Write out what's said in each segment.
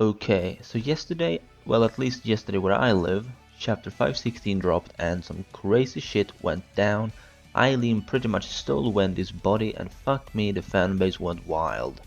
Okay, so yesterday, well at least yesterday where I live, chapter 516 dropped and some crazy shit went down. Eileen pretty much stole Wendy's body and fuck me, the fanbase went wild.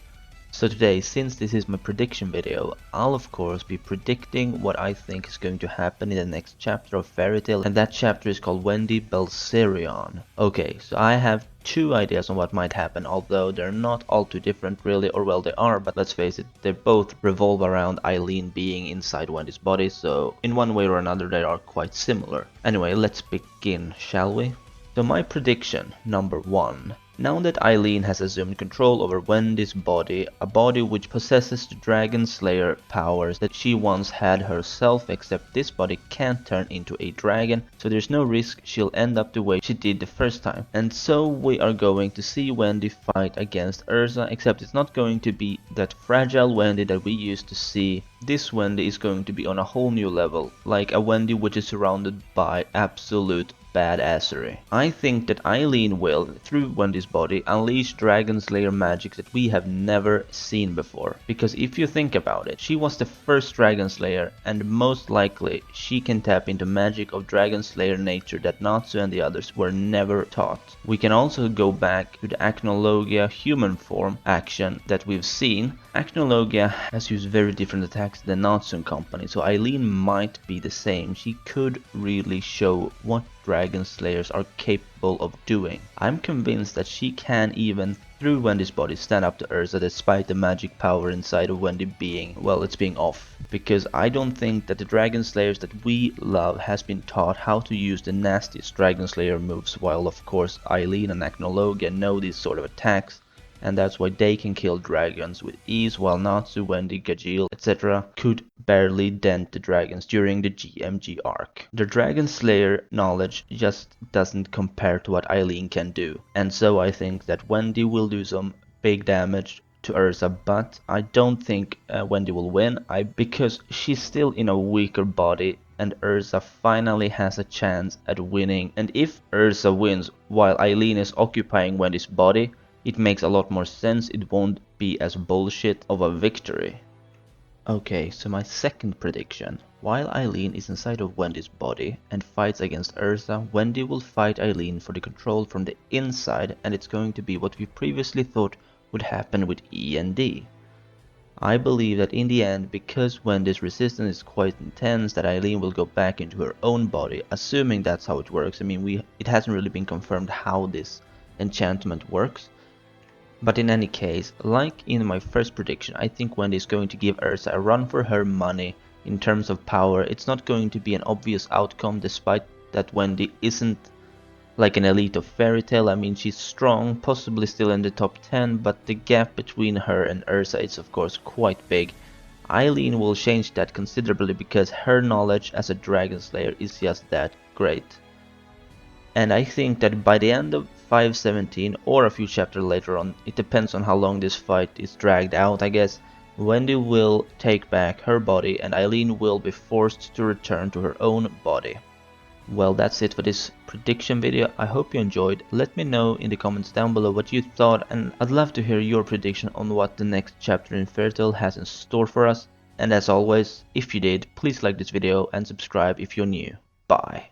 So today, since this is my prediction video, I'll of course be predicting what I think is going to happen in the next chapter of Fairy Tail, and that chapter is called Wendy Belserion. Okay, so I have two ideas on what might happen, although they're not all too different really, or well they are, but let's face it, they both revolve around Eileen being inside Wendy's body, so in one way or another they are quite similar. Anyway, let's begin, shall we? So my prediction, number 1. Now that Eileen has assumed control over Wendy's body, a body which possesses the Dragon Slayer powers that she once had herself, except this body can't turn into a dragon, so there's no risk she'll end up the way she did the first time. And so we are going to see Wendy fight against Ursa, except it's not going to be that fragile Wendy that we used to see. This Wendy is going to be on a whole new level, like a Wendy which is surrounded by absolute badassery. I think that Eileen will, through Wendy's body, unleash Dragon Slayer magic that we have never seen before. Because if you think about it, she was the first Dragon Slayer, and most likely she can tap into magic of Dragon Slayer nature that Natsu and the others were never taught. We can also go back to the Acnologia human form action that we've seen. Acnologia has used very different attacks than Natsu and company, so Eileen might be the same. She could really show what Dragon Slayers are capable of doing. I'm convinced that she can even, through Wendy's body, stand up to Ursa despite the magic power inside of Wendy being, well, it's being off. Because I don't think that the Dragon Slayers that we love has been taught how to use the nastiest Dragon Slayer moves, while of course Eileen and Acnologia know these sort of attacks, and that's why they can kill dragons with ease, while Natsu, Wendy, Gajeel, etc. could barely dent the dragons during the GMG arc. The Dragon Slayer knowledge just doesn't compare to what Eileen can do, and so I think that Wendy will do some big damage to Ursa, but I don't think Wendy will win, because she's still in a weaker body and Ursa finally has a chance at winning, and if Ursa wins while Eileen is occupying Wendy's body, it makes a lot more sense, it won't be as bullshit of a victory. Okay, so my second prediction. While Eileen is inside of Wendy's body and fights against Ursa, Wendy will fight Eileen for the control from the inside, and it's going to be what we previously thought would happen with E.n.d. I believe that in the end, because Wendy's resistance is quite intense, that Eileen will go back into her own body, assuming that's how it works. I mean, it hasn't really been confirmed how this enchantment works. But in any case, like in my first prediction, I think Wendy is going to give Ursa a run for her money in terms of power. It's not going to be an obvious outcome, despite that Wendy isn't like an elite of Fairy Tail. I mean, she's strong, possibly still in the top 10, but the gap between her and Ursa is of course quite big. Eileen will change that considerably because her knowledge as a Dragon Slayer is just that great. And I think that by the end of 517 or a few chapters later on, it depends on how long this fight is dragged out, I guess, Wendy will take back her body and Eileen will be forced to return to her own body. Well, that's it for this prediction video. I hope you enjoyed. Let me know in the comments down below what you thought, and I'd love to hear your prediction on what the next chapter in Fairy Tail has in store for us. And as always, if you did, please like this video and subscribe if you're new. Bye.